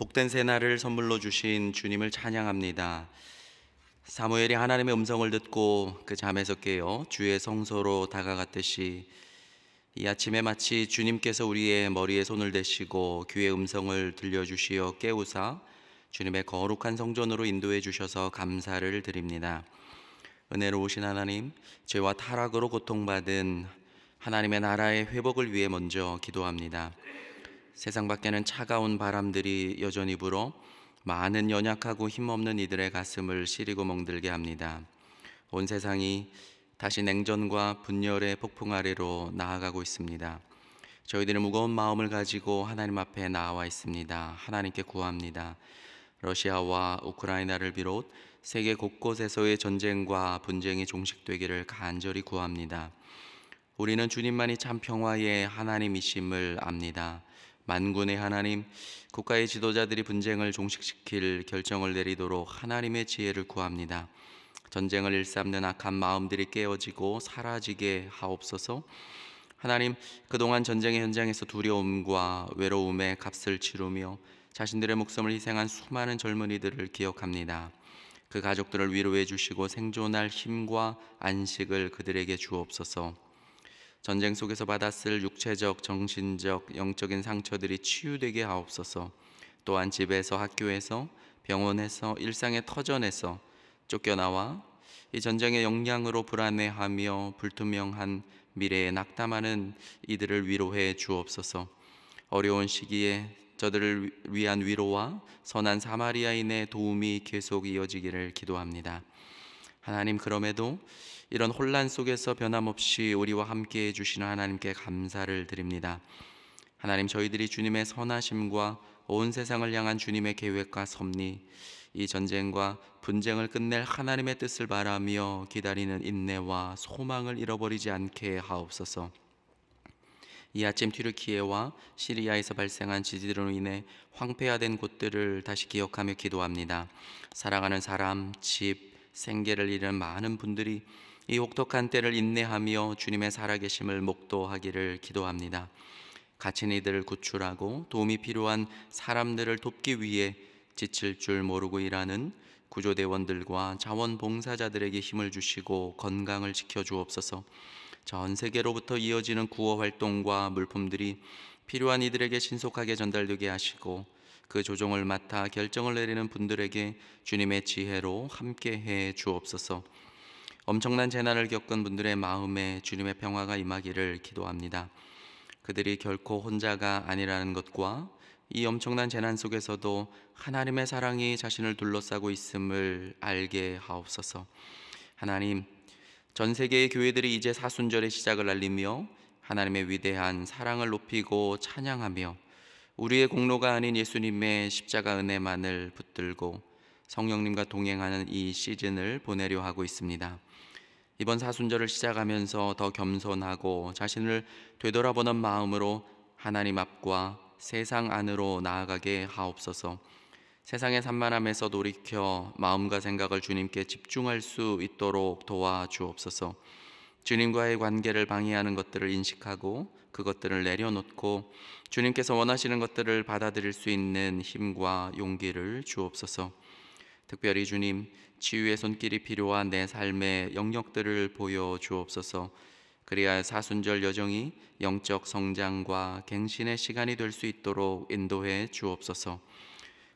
복된 새날을 선물로 주신 주님을 찬양합니다. 사무엘이 하나님의 음성을 듣고 그 잠에서 깨어 주의 성소로 다가갔듯이 이 아침에 마치 주님께서 우리의 머리에 손을 대시고 귀의 음성을 들려주시어 깨우사 주님의 거룩한 성전으로 인도해 주셔서 감사를 드립니다. 은혜로우신 하나님, 죄와 타락으로 고통받은 하나님의 나라의 회복을 위해 먼저 기도합니다. 세상 밖에는 차가운 바람들이 여전히 불어 많은 연약하고 힘없는 이들의 가슴을 시리고 멍들게 합니다. 온 세상이 다시 냉전과 분열의 폭풍 아래로 나아가고 있습니다. 저희들은 무거운 마음을 가지고 하나님 앞에 나와 있습니다. 하나님께 구합니다. 러시아와 우크라이나를 비롯 세계 곳곳에서의 전쟁과 분쟁이 종식되기를 간절히 구합니다. 우리는 주님만이 참 평화의 하나님이심을 압니다. 만군의 하나님, 국가의 지도자들이 분쟁을 종식시킬 결정을 내리도록 하나님의 지혜를 구합니다. 전쟁을 일삼는 악한 마음들이 깨어지고 사라지게 하옵소서. 하나님, 그동안 전쟁의 현장에서 두려움과 외로움의 값을 치르며 자신들의 목숨을 희생한 수많은 젊은이들을 기억합니다. 그 가족들을 위로해 주시고 생존할 힘과 안식을 그들에게 주옵소서. 전쟁 속에서 받았을 육체적, 정신적, 영적인 상처들이 치유되게 하옵소서. 또한 집에서, 학교에서, 병원에서, 일상의 터전에서 쫓겨나와 이 전쟁의 영향으로 불안해하며 불투명한 미래에 낙담하는 이들을 위로해 주옵소서. 어려운 시기에 저들을 위한 위로와 선한 사마리아인의 도움이 계속 이어지기를 기도합니다. 하나님, 그럼에도 이런 혼란 속에서 변함없이 우리와 함께 해주시는 하나님께 감사를 드립니다. 하나님, 저희들이 주님의 선하심과 온 세상을 향한 주님의 계획과 섭리, 이 전쟁과 분쟁을 끝낼 하나님의 뜻을 바라며 기다리는 인내와 소망을 잃어버리지 않게 하옵소서. 이 아침 튀르키예와 시리아에서 발생한 지진으로 인해 황폐화된 곳들을 다시 기억하며 기도합니다. 사랑하는 사람, 집, 생계를 잃은 많은 분들이 이 혹독한 때를 인내하며 주님의 살아계심을 목도하기를 기도합니다. 갇힌 이들을 구출하고 도움이 필요한 사람들을 돕기 위해 지칠 줄 모르고 일하는 구조대원들과 자원봉사자들에게 힘을 주시고 건강을 지켜주옵소서. 전 세계로부터 이어지는 구호 활동과 물품들이 필요한 이들에게 신속하게 전달되게 하시고 그 조종을 맡아 결정을 내리는 분들에게 주님의 지혜로 함께해 주옵소서. 엄청난 재난을 겪은 분들의 마음에 주님의 평화가 임하기를 기도합니다. 그들이 결코 혼자가 아니라는 것과 이 엄청난 재난 속에서도 하나님의 사랑이 자신을 둘러싸고 있음을 알게 하옵소서. 하나님, 전 세계의 교회들이 이제 사순절의 시작을 알리며 하나님의 위대한 사랑을 높이고 찬양하며 우리의 공로가 아닌 예수님의 십자가 은혜만을 붙들고 성령님과 동행하는 이 시즌을 보내려 하고 있습니다. 이번 사순절을 시작하면서 더 겸손하고 자신을 되돌아보는 마음으로 하나님 앞과 세상 안으로 나아가게 하옵소서. 세상의 산만함에서 돌이켜 마음과 생각을 주님께 집중할 수 있도록 도와주옵소서. 주님과의 관계를 방해하는 것들을 인식하고 그것들을 내려놓고 주님께서 원하시는 것들을 받아들일 수 있는 힘과 용기를 주옵소서. 특별히 주님, 치유의 손길이 필요한 내 삶의 영역들을 보여주옵소서. 그리하여 사순절 여정이 영적 성장과 갱신의 시간이 될 수 있도록 인도해 주옵소서.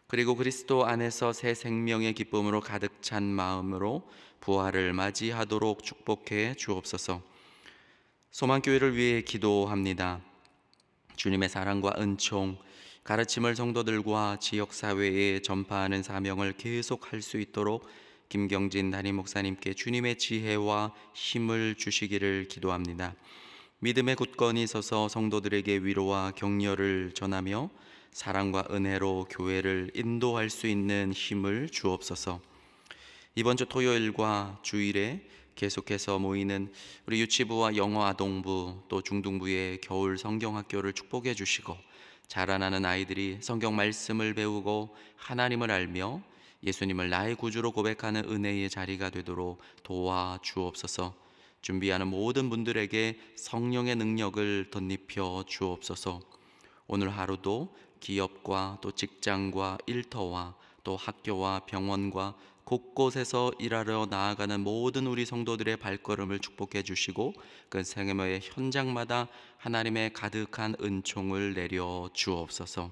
그리고 그리스도 안에서 새 생명의 기쁨으로 가득 찬 마음으로 부활을 맞이하도록 축복해 주옵소서. 소망교회를 위해 기도합니다. 주님의 사랑과 은총, 가르침을 성도들과 지역사회에 전파하는 사명을 계속할 수 있도록 김경진 담임 목사님께 주님의 지혜와 힘을 주시기를 기도합니다. 믿음의 굳건히 서서 성도들에게 위로와 격려를 전하며 사랑과 은혜로 교회를 인도할 수 있는 힘을 주옵소서. 이번 주 토요일과 주일에 계속해서 모이는 우리 유치부와 영어 아동부 또 중등부의 겨울 성경학교를 축복해 주시고 자라나는 아이들이 성경 말씀을 배우고 하나님을 알며 예수님을 나의 구주로 고백하는 은혜의 자리가 되도록 도와주옵소서. 준비하는 모든 분들에게 성령의 능력을 덧입혀 주옵소서. 오늘 하루도 기업과 또 직장과 일터와 또 학교와 병원과 곳곳에서 일하러 나아가는 모든 우리 성도들의 발걸음을 축복해 주시고 그 생애의 현장마다 하나님의 가득한 은총을 내려 주옵소서.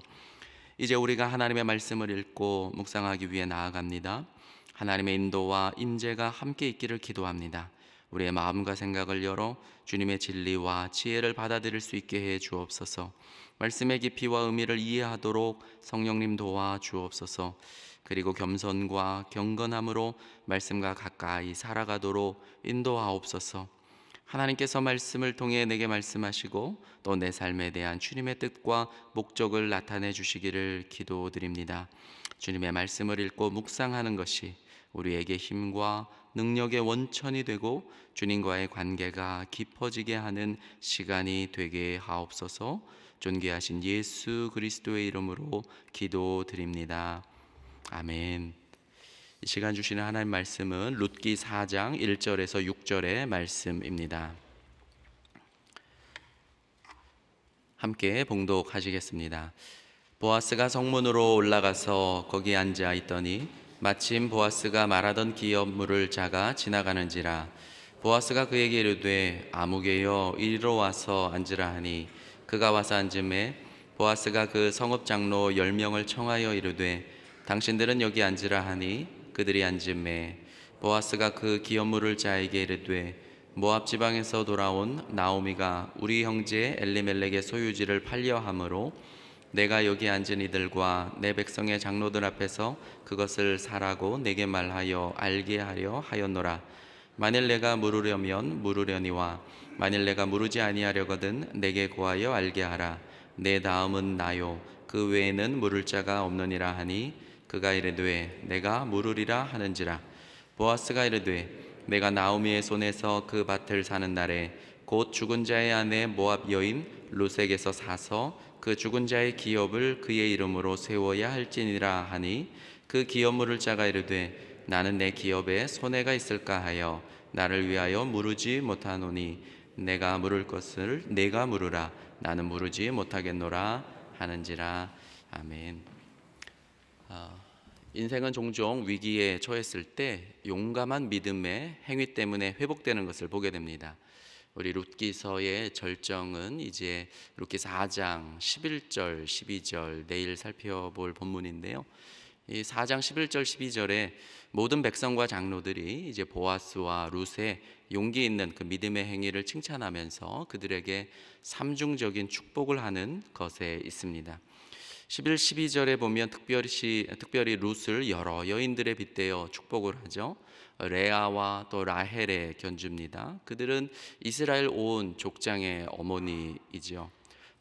이제 우리가 하나님의 말씀을 읽고 묵상하기 위해 나아갑니다. 하나님의 인도와 임재가 함께 있기를 기도합니다. 우리의 마음과 생각을 열어 주님의 진리와 지혜를 받아들일 수 있게 해 주옵소서. 말씀의 깊이와 의미를 이해하도록 성령님 도와 주옵소서. 그리고 겸손과 경건함으로 말씀과 가까이 살아가도록 인도하옵소서. 하나님께서 말씀을 통해 내게 말씀하시고 또 내 삶에 대한 주님의 뜻과 목적을 나타내 주시기를 기도드립니다. 주님의 말씀을 읽고 묵상하는 것이 우리에게 힘과 능력의 원천이 되고 주님과의 관계가 깊어지게 하는 시간이 되게 하옵소서. 존귀하신 예수 그리스도의 이름으로 기도드립니다. 아멘. 이 시간 주시는 하나님 말씀은 룻기 4장 1절에서 6절의 말씀입니다. 함께 봉독하시겠습니다. 보아스가 성문으로 올라가서 거기 앉아 있더니 마침 보아스가 말하던 기업물을 자가 지나가는지라. 보아스가 그에게 이르되 아무개여 이리로 와서 앉으라 하니 그가 와서 앉음에 보아스가 그 성읍 장로 10명을 청하여 이르되 당신들은 여기 앉으라 하니 그들이 앉음에 보아스가 그 기업물을 자에게 이르되 모압 지방에서 돌아온 나오미가 우리 형제 엘리멜렉의 소유지를 팔려 함으로 내가 여기 앉은 이들과 내 백성의 장로들 앞에서 그것을 사라고 내게 말하여 알게 하려 하였노라. 만일 내가 물으려면 물으려니와 만일 내가 물으지 아니하려거든 내게 구하여 알게 하라. 내 다음은 나요 그 외에는 물을 자가 없느니라 하니 그가 이르되 내가 물으리라 하는지라. 보아스가 이르되 내가 나오미의 손에서 그 밭을 사는 날에 곧 죽은 자의 아내 모압 여인 룻에게서 사서 그 죽은 자의 기업을 그의 이름으로 세워야 할지니라 하니 그 기업 물을 자가 이르되 나는 내 기업에 손해가 있을까 하여 나를 위하여 물으지 못하노니 내가 물을 것을 내가 물으라. 나는 물으지 못하겠노라 하는지라. 아멘. 인생은 종종 위기에 처했을 때 용감한 믿음의 행위 때문에 회복되는 것을 보게 됩니다. 우리 룻기서의 절정은 이제 룻기 4장 11절 12절 내일 살펴볼 본문인데요. 이 4장 11절 12절에 모든 백성과 장로들이 이제 보아스와 룻의 용기 있는 그 믿음의 행위를 칭찬하면서 그들에게 삼중적인 축복을 하는 것에 있습니다. 11, 12절에 보면 특별히 룻을 여러 여인들에 빗대어 축복을 하죠. 레아와 또 라헬의 견주입니다. 그들은 이스라엘 온 족장의 어머니이죠.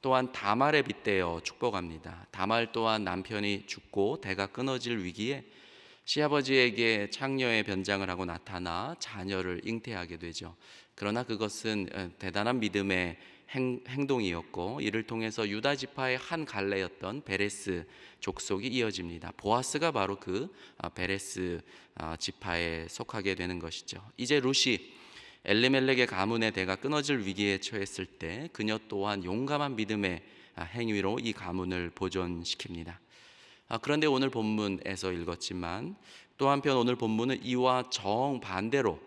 또한 다말에 빗대어 축복합니다. 다말 또한 남편이 죽고 대가 끊어질 위기에 시아버지에게 창녀의 변장을 하고 나타나 자녀를 잉태하게 되죠. 그러나 그것은 대단한 믿음의 행동이었고 이를 통해서 유다 지파의 한 갈래였던 베레스 족속이 이어집니다. 보아스가 바로 그 베레스 지파에 속하게 되는 것이죠. 이제 룻이 엘리멜렉의 가문의 대가 끊어질 위기에 처했을 때 그녀 또한 용감한 믿음의 행위로 이 가문을 보존시킵니다. 그런데 오늘 본문에서 읽었지만 또 한편 오늘 본문은 이와 정반대로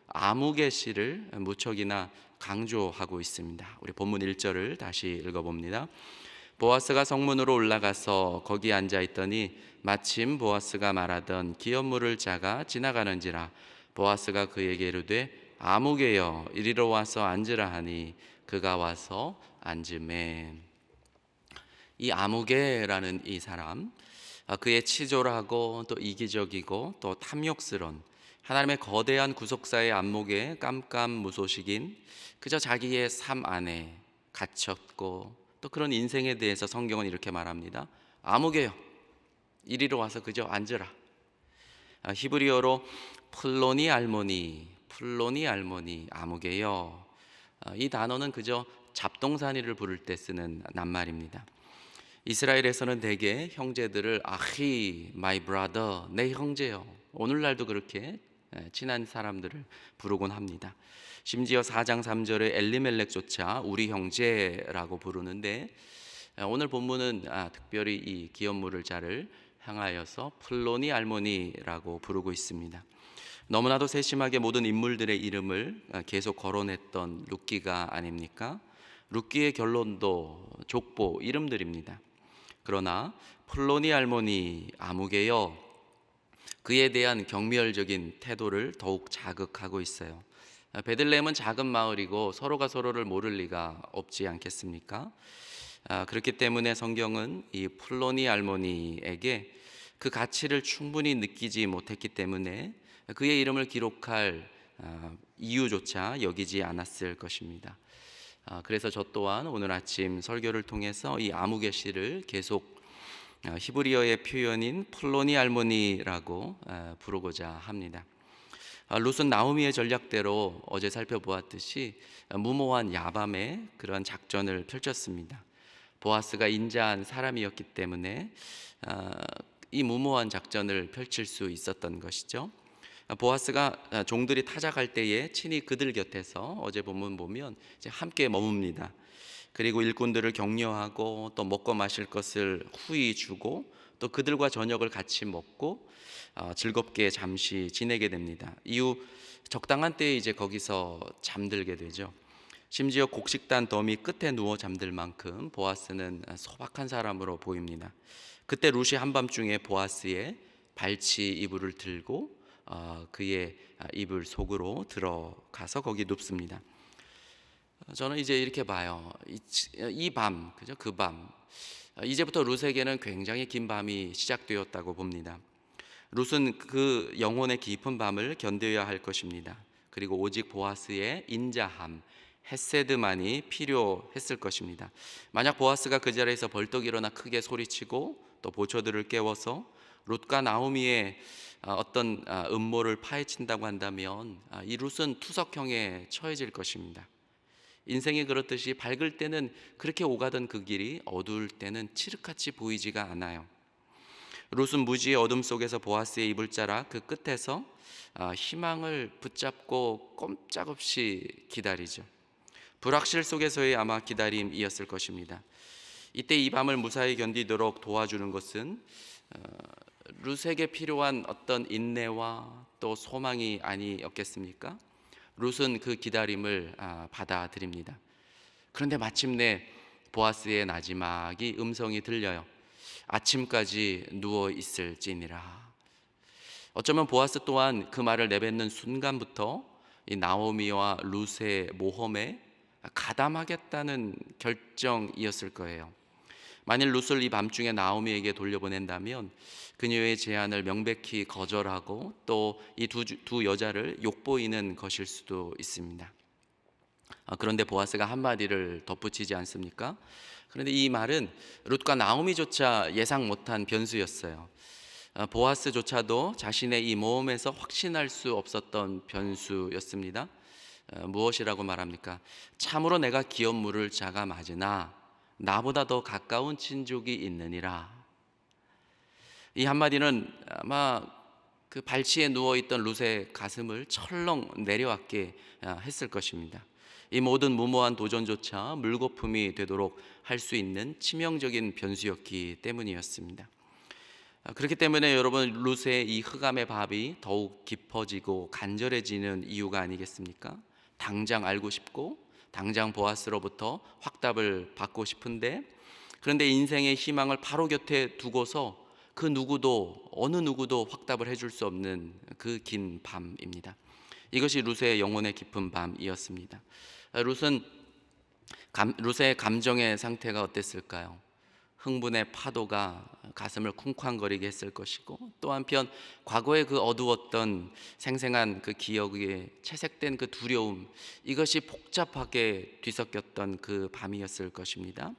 아무개 씨를 무척이나 강조하고 있습니다. 우리 본문 1절을 다시 읽어봅니다. 보아스가 성문으로 올라가서 거기 앉아 있더니 마침 보아스가 말하던 기업 물을 자가 지나가는지라. 보아스가 그에게 이르되 아무개여 이리로 와서 앉으라 하니 그가 와서 앉으매. 이 아무개라는 이 사람, 그의 치졸하고 또 이기적이고 또 탐욕스러운 하나님의 거대한 구속사의 안목에 깜깜무소식인 그저 자기의 삶 안에 갇혔고 또 그런 인생에 대해서 성경은 이렇게 말합니다. 아무개요 이리로 와서 그저 앉으라. 히브리어로 플로니 알모니 아무개요. 이 단어는 그저 잡동사니를 부를 때 쓰는 낱말입니다. 이스라엘에서는 대개 형제들을 아히, my brother, 내 형제요. 오늘날도 그렇게 친한 사람들을 부르곤 합니다. 심지어 4장 3절에 엘리멜렉조차 우리 형제라고 부르는데 오늘 본문은 특별히 이 기업물을 자를 향하여서 플로니 알모니라고 부르고 있습니다. 너무나도 세심하게 모든 인물들의 이름을 계속 거론했던 룻기가 아닙니까? 룻기의 결론도 족보 이름들입니다. 그러나 플로니 알모니 아무개여, 그에 대한 경멸적인 태도를 더욱 자극하고 있어요. 베들레헴은 작은 마을이고 서로가 서로를 모를 리가 없지 않겠습니까? 그렇기 때문에 성경은 이 플로니 알모니에게 그 가치를 충분히 느끼지 못했기 때문에 그의 이름을 기록할 이유조차 여기지 않았을 것입니다. 그래서 저 또한 오늘 아침 설교를 통해서 이 아무개 씨를 계속 히브리어의 표현인 플로니 알모니라고 부르고자 합니다. 룻은 나오미의 전략대로 어제 살펴보았듯이 무모한 야밤에 그런 작전을 펼쳤습니다. 보아스가 인자한 사람이었기 때문에 이 무모한 작전을 펼칠 수 있었던 것이죠. 보아스가 종들이 타작할 때에 친히 그들 곁에서 어제 본문 보면 이제 함께 머뭅니다. 그리고 일꾼들을 격려하고 또 먹고 마실 것을 후히 주고 또 그들과 저녁을 같이 먹고 즐겁게 잠시 지내게 됩니다. 이후 적당한 때에 이제 거기서 잠들게 되죠. 심지어 곡식단 더미 끝에 누워 잠들 만큼 보아스는 소박한 사람으로 보입니다. 그때 룻이 한밤중에 보아스의 발치 이불을 들고 그의 이불 속으로 들어가서 거기 눕습니다. 저는 이제 이렇게 봐요. 이 밤, 그죠? 그 밤, 이제부터 룻에게는 굉장히 긴 밤이 시작되었다고 봅니다. 룻은 그 영혼의 깊은 밤을 견뎌야 할 것입니다. 그리고 오직 보아스의 인자함, 헤세드만이 필요했을 것입니다. 만약 보아스가 그 자리에서 벌떡 일어나 크게 소리치고 또 보초들을 깨워서 룻과 나오미의 어떤 음모를 파헤친다고 한다면 이 룻은 투석형에 처해질 것입니다. 인생이 그렇듯이 밝을 때는 그렇게 오가던 그 길이 어두울 때는 칠흑같이 보이지가 않아요. 룻은 무지의 어둠 속에서 보아스의 이불자락 그 끝에서 희망을 붙잡고 꼼짝없이 기다리죠. 불확실 속에서의 아마 기다림이었을 것입니다. 이때 이 밤을 무사히 견디도록 도와주는 것은 룻에게 필요한 어떤 인내와 또 소망이 아니었겠습니까? 룻은 그 기다림을 받아들입니다. 그런데 마침내 보아스의 나지막이 음성이 들려요. 아침까지 누워 있을지니라. 어쩌면 보아스 또한 그 말을 내뱉는 순간부터 이 나오미와 룻의 모험에 가담하겠다는 결정이었을 거예요. 만일 룻을 이 밤중에 나오미에게 돌려보낸다면 그녀의 제안을 명백히 거절하고 또 이 두 여자를 욕보이는 것일 수도 있습니다. 그런데 보아스가 한마디를 덧붙이지 않습니까? 그런데 이 말은 룻과 나오미조차 예상 못한 변수였어요. 보아스조차도 자신의 이 모험에서 확신할 수 없었던 변수였습니다. 무엇이라고 말합니까? 참으로 내가 기업물을 자가 맞으나 나보다 더 가까운 친족이 있느니라. 이 한마디는 아마 그 발치에 누워있던 룻의 가슴을 철렁 내려앉게 했을 것입니다. 이 모든 무모한 도전조차 물거품이 되도록 할 수 있는 치명적인 변수였기 때문이었습니다. 그렇기 때문에 여러분, 룻의 이 흑암의 밤이 더욱 깊어지고 간절해지는 이유가 아니겠습니까? 당장 알고 싶고 당장 보아스로부터 확답을 받고 싶은데, 그런데 인생의 희망을 바로 곁에 두고서 그 누구도 어느 누구도 확답을 해줄 수 없는 그 긴 밤입니다. 이것이 룻의 영혼의 깊은 밤이었습니다. 룻의 감정의 상태가 어땠을까요? 흥분의 파도가 가슴을 쿵쾅거리게 했을 것이고, 또 한편 과거의 그 어두웠던 생생한 그 기억에 채색된 그 두려움, 이것이 복잡하게 뒤섞였던 그 밤이었을 것입니다.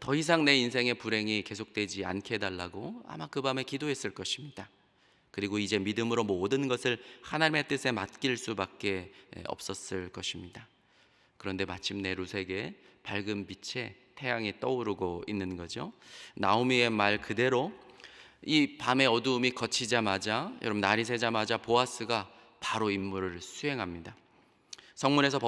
더 이상 내 인생의 불행이 계속되지 않게 해달라고 아마 그 밤에 기도했을 것입니다. 그리고 이제 믿음으로 모든 것을 하나님의 뜻에 맡길 수밖에 없었을 것입니다. 그런데 마침내 룻에게 밝은 빛에 태양이 떠오르고 있는 거죠. 나오미의 말 그대로 이 밤의 어두움이 걷히자마자, 여러분, 날이 새자마자 보아스가 바로 임무를 수행합니다. 성문에서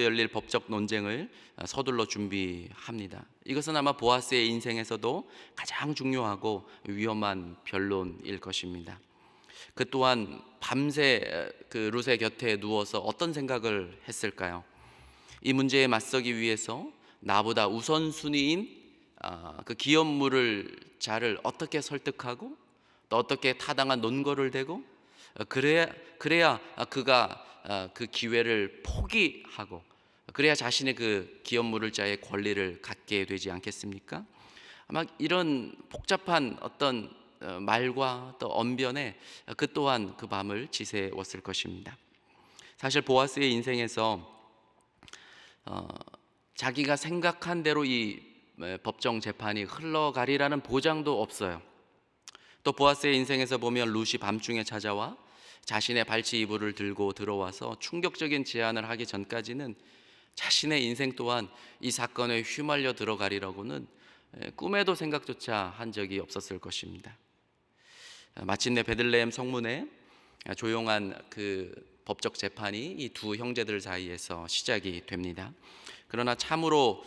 열릴 법적 논쟁을 서둘러 준비합니다. 이것은 아마 보아스의 인생에서도 가장 중요하고 위험한 변론일 것입니다. 그 또한 밤새 그 룻의 곁에 누워서 어떤 생각을 했을까요? 이 문제에 맞서기 위해서 나보다 우선순위인 그 기업물을 자를 어떻게 설득하고 또 어떻게 타당한 논거를 대고 그래야 그가 그 기회를 포기하고 그래야 자신의 그 기업물을 자의 권리를 갖게 되지 않겠습니까? 아마 이런 복잡한 어떤 말과 또 언변에 그 또한 그 밤을 지새웠을 것입니다. 사실 보아스의 인생에서 자기가 생각한 대로 이 법정 재판이 흘러가리라는 보장도 없어요. 또 보아스의 인생에서 보면 룻이 밤중에 찾아와 자신의 발치 이불을 들고 들어와서 충격적인 제안을 하기 전까지는 자신의 인생 또한 이 사건에 휘말려 들어가리라고는 꿈에도 생각조차 한 적이 없었을 것입니다. 마침내 베들레헴 성문에 조용한 그 법적 재판이 이 두 형제들 사이에서 시작이 됩니다. 그러나 참으로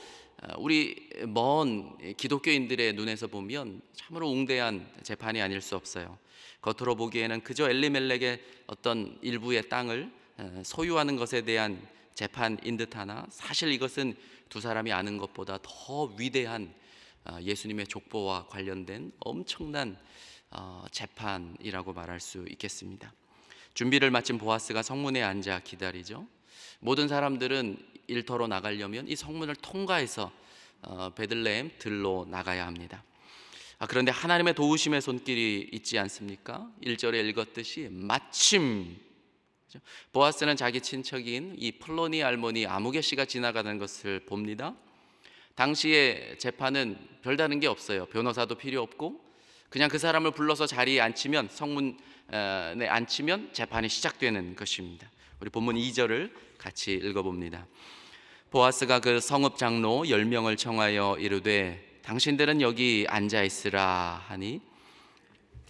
우리 먼 기독교인들의 눈에서 보면 참으로 웅대한 재판이 아닐 수 없어요. 겉으로 보기에는 그저 엘리멜렉의 어떤 일부의 땅을 소유하는 것에 대한 재판인 듯하나 사실 이것은 두 사람이 아는 것보다 더 위대한 예수님의 족보와 관련된 엄청난 재판이라고 말할 수 있겠습니다. 준비를 마친 보아스가 성문에 앉아 기다리죠. 모든 사람들은 일터로 나가려면 이 성문을 통과해서 베들레헴 들로 나가야 합니다. 그런데 하나님의 도우심의 손길이 있지 않습니까? 1절에 읽었듯이 마침 보아스는 자기 친척인 이 플로니 알모니 아무개 씨가 지나가는 것을 봅니다. 당시에 재판은 별다른 게 없어요. 변호사도 필요 없고 그냥 그 사람을 불러서 자리에 앉히면 성문에 앉히면 재판이 시작되는 것입니다. 우리 본문 2절을 같이 읽어봅니다. 보아스가 그 성읍 장로 10명을 청하여 이르되 당신들은 여기 앉아 있으라 하니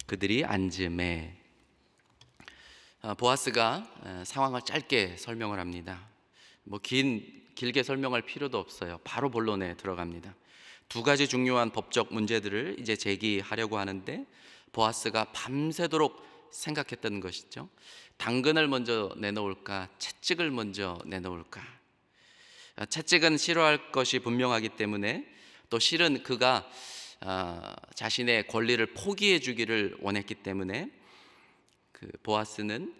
그들이 앉음에 보아스가 상황을 짧게 설명을 합니다. 길게 설명할 필요도 없어요. 바로 본론에 들어갑니다. 두 가지 중요한 법적 문제들을 이제 제기하려고 하는데 보아스가 밤새도록 생각했던 것이죠. 당근을 먼저 내놓을까, 채찍을 먼저 내놓을까. 채찍은 싫어할 것이 분명하기 때문에 또 실은 그가 자신의 권리를 포기해 주기를 원했기 때문에 그 보아스는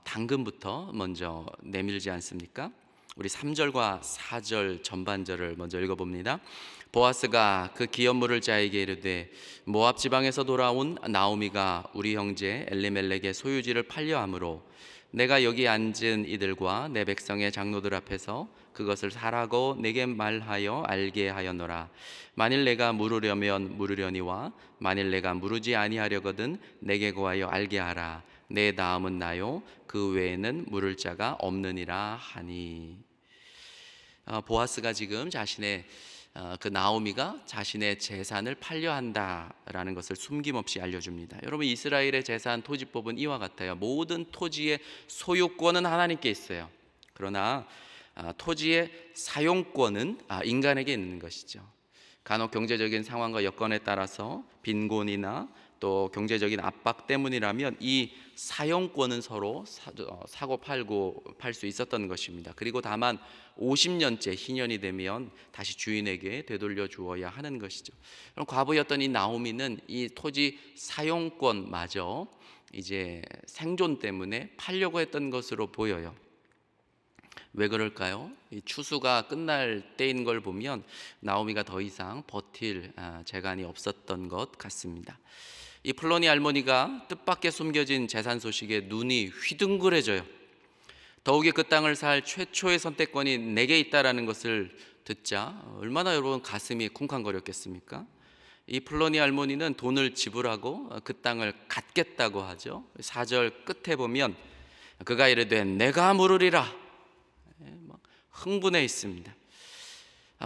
당근부터 먼저 내밀지 않습니까? 우리 3절과 4절 전반절을 먼저 읽어봅니다. 보아스가 그 기업물을 자에게 이르되 모압 지방에서 돌아온 나오미가 우리 형제 엘리멜렉의 소유지를 팔려 함으로 내가 여기 앉은 이들과 내 백성의 장로들 앞에서 그것을 사라고 내게 말하여 알게 하였노라. 만일 내가 물으려면 물으려니와 만일 내가 물으지 아니하려거든 내게 구하여 알게 하라. 내 다음은 나요 그 외에는 물을 자가 없느니라 하니. 보아스가 지금 자신의 그 나오미가 자신의 재산을 팔려 한다라는 것을 숨김없이 알려줍니다. 여러분, 이스라엘의 재산 토지법은 이와 같아요. 모든 토지의 소유권은 하나님께 있어요. 그러나 토지의 사용권은 인간에게 있는 것이죠. 간혹 경제적인 상황과 여건에 따라서 빈곤이나 또 경제적인 압박 때문이라면 이 사용권은 서로 사고 팔고 팔 수 있었던 것입니다. 그리고 다만 50년째 희년이 되면 다시 주인에게 되돌려 주어야 하는 것이죠. 그럼 과부였던 이 나오미는 이 토지 사용권마저 이제 생존 때문에 팔려고 했던 것으로 보여요. 왜 그럴까요? 이 추수가 끝날 때인 걸 보면 나오미가 더 이상 버틸 재간이 없었던 것 같습니다. 이 플로니 할머니가 뜻밖의 숨겨진 재산 소식에 눈이 휘둥그레져요. 더욱이 그 땅을 살 최초의 선택권이 내게 있다라는 것을 듣자 얼마나 여러분 가슴이 쿵쾅거렸겠습니까? 이 플로니 할머니는 돈을 지불하고 그 땅을 갖겠다고 하죠. 4절 끝에 보면 그가 이르되 내가 물으리라 흥분해 있습니다.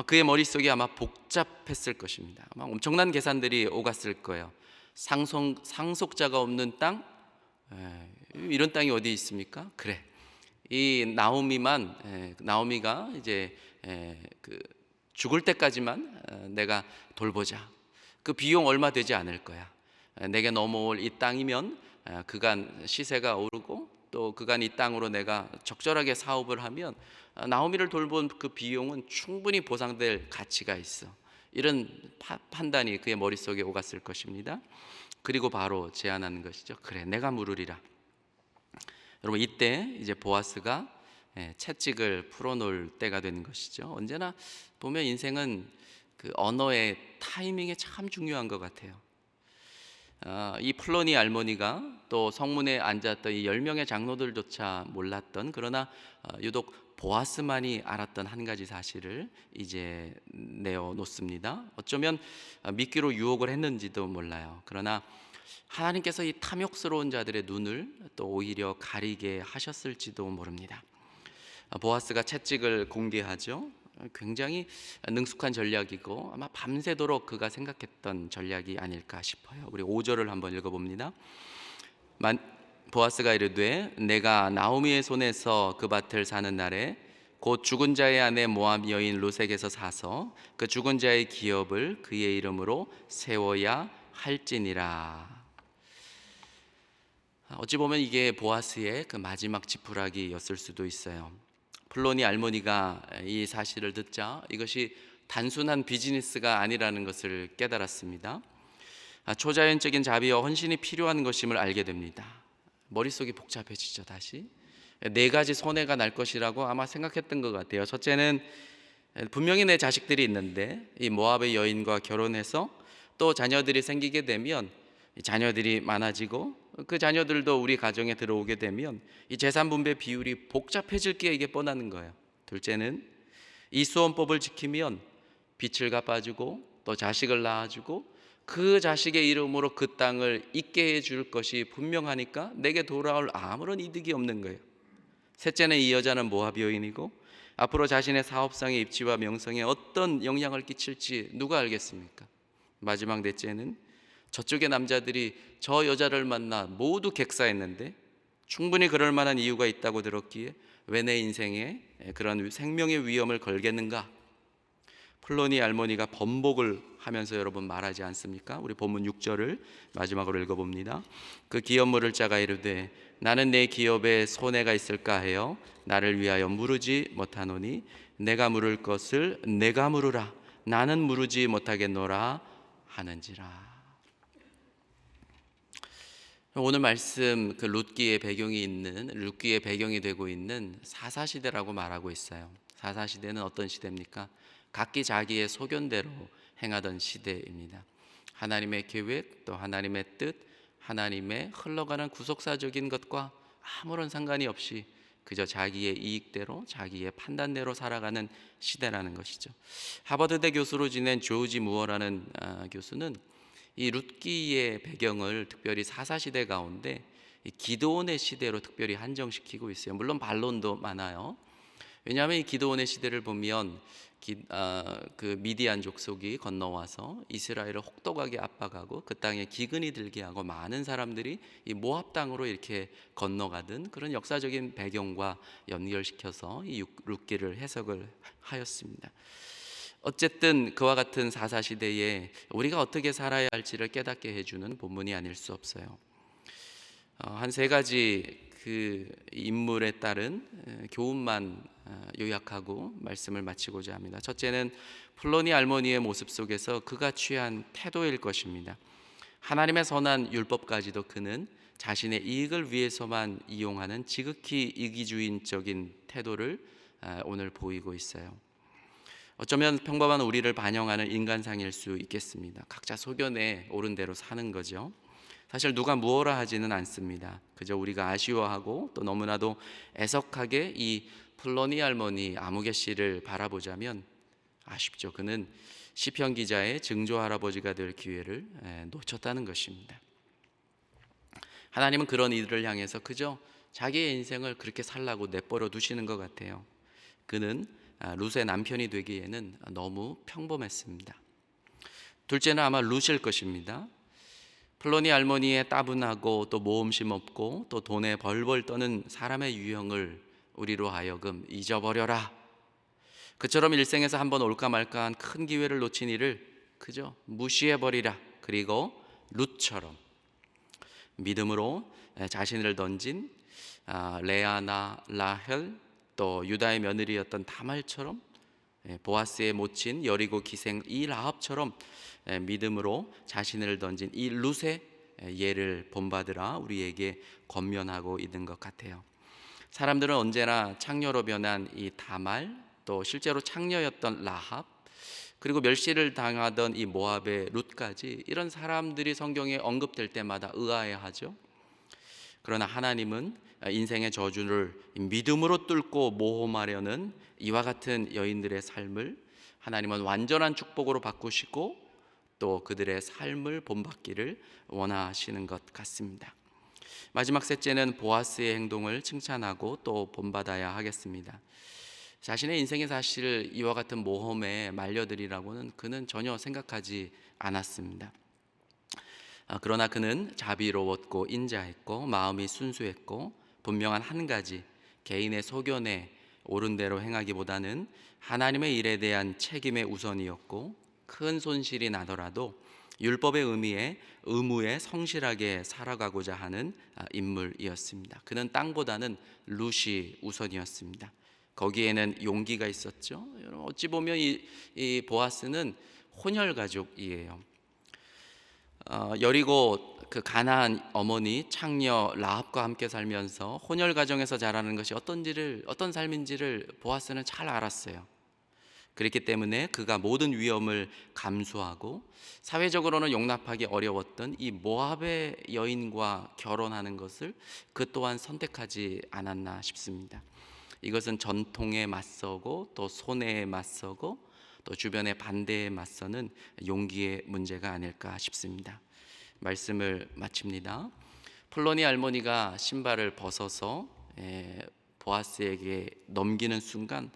그의 머릿속이 아마 복잡했을 것입니다. 아마 엄청난 계산들이 오갔을 거예요. 상속자가 없는 땅, 이런 땅이 어디 있습니까? 그래, 이 나오미가 이제 그 죽을 때까지만 내가 돌보자. 그 비용 얼마 되지 않을 거야. 내게 넘어올 이 땅이면 그간 시세가 오르고 또 그간 이 땅으로 내가 적절하게 사업을 하면 나오미를 돌본 그 비용은 충분히 보상될 가치가 있어. 이런 판단이 그의 머릿속에 오갔을 것입니다. 그리고 바로 제안하는 것이죠. 그래, 내가 물으리라. 여러분, 이때 이제 보아스가 채찍을 풀어놓을 때가 되는 것이죠. 언제나 보면 인생은 그 언어의 타이밍이 참 중요한 것 같아요. 이 플로니 알모니가 또 성문에 앉았던 이 10명의 장로들조차 몰랐던, 그러나 유독 보아스만이 알았던 한 가지 사실을 이제 내어놓습니다. 어쩌면 믿기로 유혹을 했는지도 몰라요. 그러나 하나님께서 이 탐욕스러운 자들의 눈을 또 오히려 가리게 하셨을지도 모릅니다. 보아스가 채찍을 공개하죠. 굉장히 능숙한 전략이고 아마 밤새도록 그가 생각했던 전략이 아닐까 싶어요. 우리 5절을 한번 읽어봅니다. 보아스가 이르되 내가 나오미의 손에서 그 밭을 사는 날에 곧 죽은 자의 아내 모압 여인 롯에게서 사서 그 죽은 자의 기업을 그의 이름으로 세워야 할지니라. 어찌 보면 이게 보아스의 그 마지막 지푸라기였을 수도 있어요. 플로니 알모니가 이 사실을 듣자 이것이 단순한 비즈니스가 아니라는 것을 깨달았습니다. 초자연적인 자비와 헌신이 필요한 것임을 알게 됩니다. 머릿속이 복잡해지죠. 다시 4가지 손해가 날 것이라고 아마 생각했던 것 같아요. 첫째는 분명히 내 자식들이 있는데 이 모압의 여인과 결혼해서 또 자녀들이 생기게 되면 자녀들이 많아지고 그 자녀들도 우리 가정에 들어오게 되면 이 재산 분배 비율이 복잡해질 게 이게 뻔하는 거예요. 둘째는 이 수원법을 지키면 빚을 갚아주고 또 자식을 낳아주고 그 자식의 이름으로 그 땅을 있게 해줄 것이 분명하니까 내게 돌아올 아무런 이득이 없는 거예요. 셋째는 이 여자는 모압 여인이고 앞으로 자신의 사업상의 입지와 명성에 어떤 영향을 끼칠지 누가 알겠습니까? 마지막 넷째는 저쪽의 남자들이 저 여자를 만나 모두 객사했는데 충분히 그럴 만한 이유가 있다고 들었기에 왜 내 인생에 그런 생명의 위험을 걸겠는가? 플로니 알모니가 번복을 하면서 여러분 말하지 않습니까? 우리 본문 6절을 마지막으로 읽어봅니다. 그 기업 물을 자가 이르되 나는 내 기업에 손해가 있을까 하여 나를 위하여 물으지 못하노니 내가 물을 것을 내가 물으라. 나는 물으지 못하겠노라 하는지라. 오늘 말씀 그 룻기의 배경이 되고 있는 사사시대라고 말하고 있어요. 사사시대는 어떤 시대입니까? 각기 자기의 소견대로 행하던 시대입니다. 하나님의 계획 또 하나님의 뜻, 하나님의 흘러가는 구속사적인 것과 아무런 상관이 없이 그저 자기의 이익대로 자기의 판단대로 살아가는 시대라는 것이죠. 하버드대 교수로 지낸 조지 무어라는 교수는 이 룻기의 배경을 특별히 사사시대 가운데 기드온의 시대로 특별히 한정시키고 있어요. 물론 반론도 많아요. 왜냐하면 이 기드온의 시대를 보면 그 미디안 족속이 건너와서 이스라엘을 혹독하게 압박하고 그 땅에 기근이 들게 하고 많은 사람들이 이 모압 땅으로 이렇게 건너가던 그런 역사적인 배경과 연결시켜서 이 룻기를 해석을 하였습니다. 어쨌든 그와 같은 사사시대에 우리가 어떻게 살아야 할지를 깨닫게 해주는 본문이 아닐 수 없어요. 한 3가지 그 인물에 따른 교훈만 요약하고 말씀을 마치고자 합니다. 첫째는 플로니 알모니의 모습 속에서 그가 취한 태도일 것입니다. 하나님의 선한 율법까지도 그는 자신의 이익을 위해서만 이용하는 지극히 이기주의적인 태도를 오늘 보이고 있어요. 어쩌면 평범한 우리를 반영하는 인간상일 수 있겠습니다. 각자 소견에 옳은 대로 사는 거죠. 사실 누가 무엇라 하지는 않습니다. 그저 우리가 아쉬워하고 또 너무나도 애석하게 이 플로니 할머니 아무개 씨를 바라보자면 아쉽죠. 그는 시편 기자의 증조 할아버지가 될 기회를 놓쳤다는 것입니다. 하나님은 그런 이들을 향해서 그저 자기의 인생을 그렇게 살라고 내버려 두시는 것 같아요. 그는 룻의 남편이 되기에는 너무 평범했습니다. 둘째는 아마 룻일 것입니다. 플로니 할머니의 따분하고 또 모험심 없고 또 돈에 벌벌 떠는 사람의 유형을 우리로 하여금 잊어버려라. 그처럼 일생에서 한번 올까 말까한 큰 기회를 놓친 이를 그저 무시해버리라. 그리고 룻처럼 믿음으로 자신을 던진 레아나 라헬, 또 유다의 며느리였던 다말처럼, 보아스의 모친 여리고 기생 이 라합처럼 믿음으로 자신을 던진 이 룻의 예를 본받으라 우리에게 권면하고 있는 것 같아요. 사람들은 언제나 창녀로 변한 이 다말, 또 실제로 창녀였던 라합, 그리고 멸시를 당하던 이 모압의 룻까지, 이런 사람들이 성경에 언급될 때마다 의아해하죠. 그러나 하나님은 인생의 저주를 믿음으로 뚫고 모험하려는 이와 같은 여인들의 삶을 하나님은 완전한 축복으로 바꾸시고 또 그들의 삶을 본받기를 원하시는 것 같습니다. 마지막 셋째는 보아스의 행동을 칭찬하고 또 본받아야 하겠습니다. 자신의 인생의 사실을 이와 같은 모험에 말려들이라고는 그는 전혀 생각하지 않았습니다. 그러나 그는 자비로웠고 인자했고 마음이 순수했고 분명한 한 가지, 개인의 소견에 옳은 대로 행하기보다는 하나님의 일에 대한 책임의 우선이었고, 큰 손실이 나더라도 율법의 의무에 성실하게 살아가고자 하는 인물이었습니다. 그는 땅보다는 룻이 우선이었습니다. 거기에는 용기가 있었죠. 어찌 보면 이 보아스는 혼혈 가족이에요. 여리고 그 가나안 어머니 창녀 라합과 함께 살면서 혼혈 가정에서 자라는 것이 어떤 삶인지를 보아스는 잘 알았어요. 그렇기 때문에 그가 모든 위험을 감수하고 사회적으로는 용납하기 어려웠던 이 모압의 여인과 결혼하는 것을 그 또한 선택하지 않았나 싶습니다. 이것은 전통에 맞서고 또 손해에 맞서고 또 주변의 반대에 맞서는 용기의 문제가 아닐까 싶습니다. 말씀을 마칩니다. 플로니 할머니가 신발을 벗어서 보아스에게 넘기는 순간,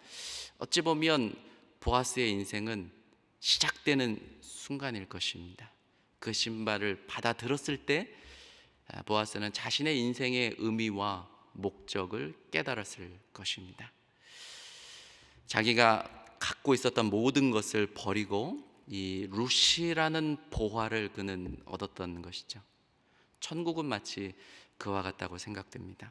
어찌 보면 보아스의 인생은 시작되는 순간일 것입니다. 그 신발을 받아들었을 때 보아스는 자신의 인생의 의미와 목적을 깨달았을 것입니다. 자기가 갖고 있었던 모든 것을 버리고 이 룻이라는 보화를 그는 얻었던 것이죠. 천국은 마치 그와 같다고 생각됩니다.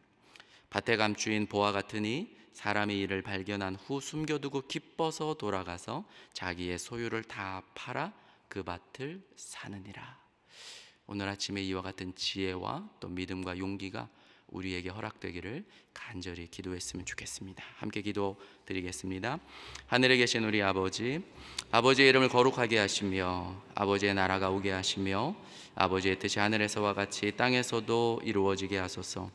밭에 감추인 보화 같으니 사람이 이를 발견한 후 숨겨두고 기뻐서 돌아가서 자기의 소유를 다 팔아 그 밭을 사느니라. 오늘 아침에 이와 같은 지혜와 또 믿음과 용기가 우리에게 허락되기를 간절히 기도했으면 좋겠습니다. 함께 기도드리겠습니다. 하늘에 계신 우리 아버지, 아버지의 이름을 거룩하게 하시며 아버지의 나라가 오게 하시며 아버지의 뜻이 하늘에서와 같이 땅에서도 이루어지게 하소서.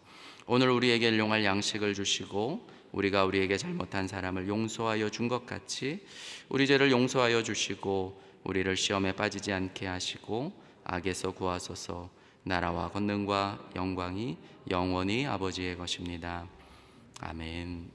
오늘 우리에게 일용할 양식을 주시고 우리가 우리에게 잘못한 사람을 용서하여 준 것 같이 우리 죄를 용서하여 주시고 우리를 시험에 빠지지 않게 하시고 악에서 구하소서. 나라와 권능과 영광이 영원히 아버지의 것입니다. 아멘.